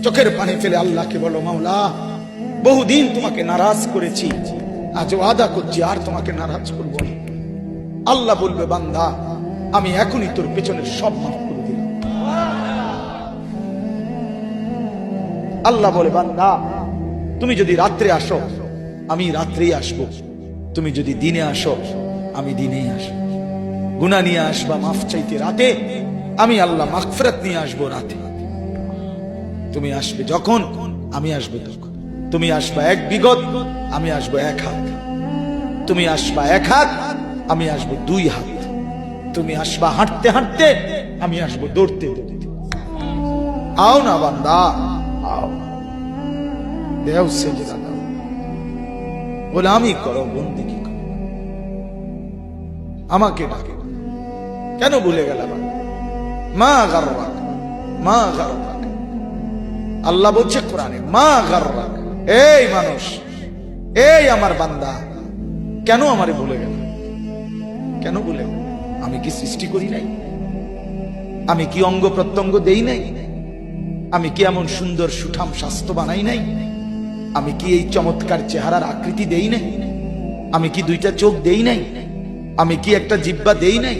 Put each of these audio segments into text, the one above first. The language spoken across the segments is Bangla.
চোখের পানি ফেলে আল্লাহকে বলো, মাওলা বহুদিন তোমাকে নারাজ করেছি, আজ ওয়াদা করছি আর তোমাকে নারাজ করব না। আল্লাহ বলবে, বান্দা আমি এখনই তোর পেছনের সব মাফ করে দিলাম। আল্লাহ বলে, বান্দা তুমি যদি রাত্রে আসো আমি রাত্রেই আসবো, তুমি যদি দিনে আসো আমি দিনেই আসবো। গুনাহ নিয়ে আসবা মাফ চাইতে রাতে, আমি আল্লাহ মাগফিরাত নিয়ে আসবো রাতে। তুমি আসবে যখন আমি আসবো তখন। তুমি আসবা এক বিগত, আমি আসবো এক হাত। তুমি আসবা এক হাত, আমি আসবো দুই হাত। তুমি আসবা হাঁটতে হাঁটতে, আমি আসবো দৌড়তে দৌড়তে। আও না বান্দা, আও, দেও সেজদা দাও, গোলামি করো, বন্দেগী করো, আমাকে ডাকে। কেন ভুলে গেলাম? মা গাররাক, মা গাররাক। আল্লাহ বলছে কোরআনে, মা গাররাক। এই মানুষ, এই আমার বান্দা, কেন আমারে ভুলে গেল? কেন ভুলে গেল? আমি কি সৃষ্টি করি নাই? আমি কি অঙ্গ প্রত্যঙ্গ দেই নাই? আমি কি এমন সুন্দর সুঠাম স্বাস্থ্য বানাই নাই? আমি কি এই চমৎকার চেহারার আকৃতি দেই নাই? আমি কি দুইটা চোখ দেই নাই? আমি কি একটা জিহ্বা দেই নাই?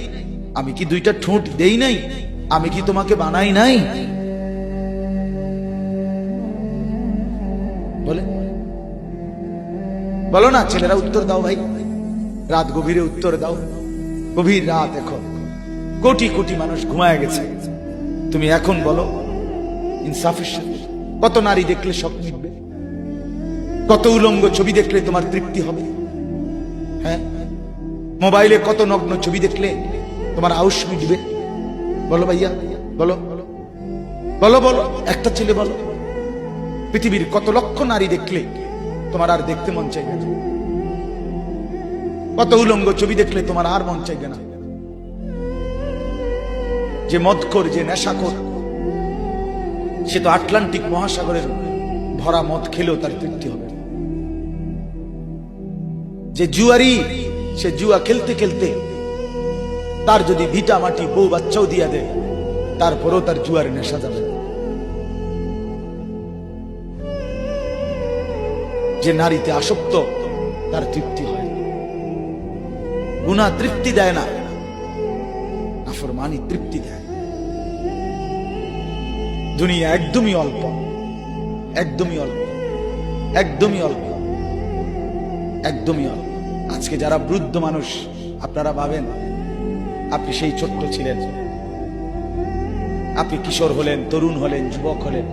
আমি কি দুইটা ঠোঁট দেই নাই? আমি কি তোমাকে বানাই নাই? বলে বলো না ছেলেরা, উত্তর দাও ভাই, রাত গভীরে উত্তর দাও। গভীর রাত, এখন কোটি কোটি মানুষ ঘুমায় গেছে, তুমি এখন বলো ইনসাফের সাথে। কত নারী দেখলে শখ মিটবে? কত উলঙ্গ ছবি দেখলে তোমার তৃপ্তি হবে? হ্যাঁ, মোবাইলে কত নগ্ন ছবি দেখলে তোমার আউশ মিটবে? বলো ভাইয়া, বলো বলো বলো, একটা ছেলে বলো। পৃথিবীর কত লক্ষ নারী দেখলে তোমার আর দেখতে মন চাইবে না? কত উলঙ্গ ছবি দেখলে তোমার আর মন চাইবে না? যে মদখোর, যে নেশাখোর, সে তো আটলান্টিক মহাসাগরের ভরা মদ খেলেও তার তৃপ্তি হবে। যে জুয়ারি, সে জুয়া খেলতে খেলতে তার যদি ভিটা মাটি বউ বাচ্চাও দিয়া দেয়, তারপরেও তার জুয়ার নেশা যাবে। যে নারীতে আসক্ত, তার তৃপ্তি হয়। গুনাহ তৃপ্তি দেয় না, নাফরমানি তৃপ্তি দেয়। দুনিয়া একদমই অল্প, একদমই অল্প, একদমই অল্প, একদমই অল্প। আজকে যারা বৃদ্ধ মানুষ, আপনারা ভাবেন আপনি সেই ছোট্ট ছিলেন, আপনি কিশোর হলেন, তরুণ হলেন, যুবক হলেন,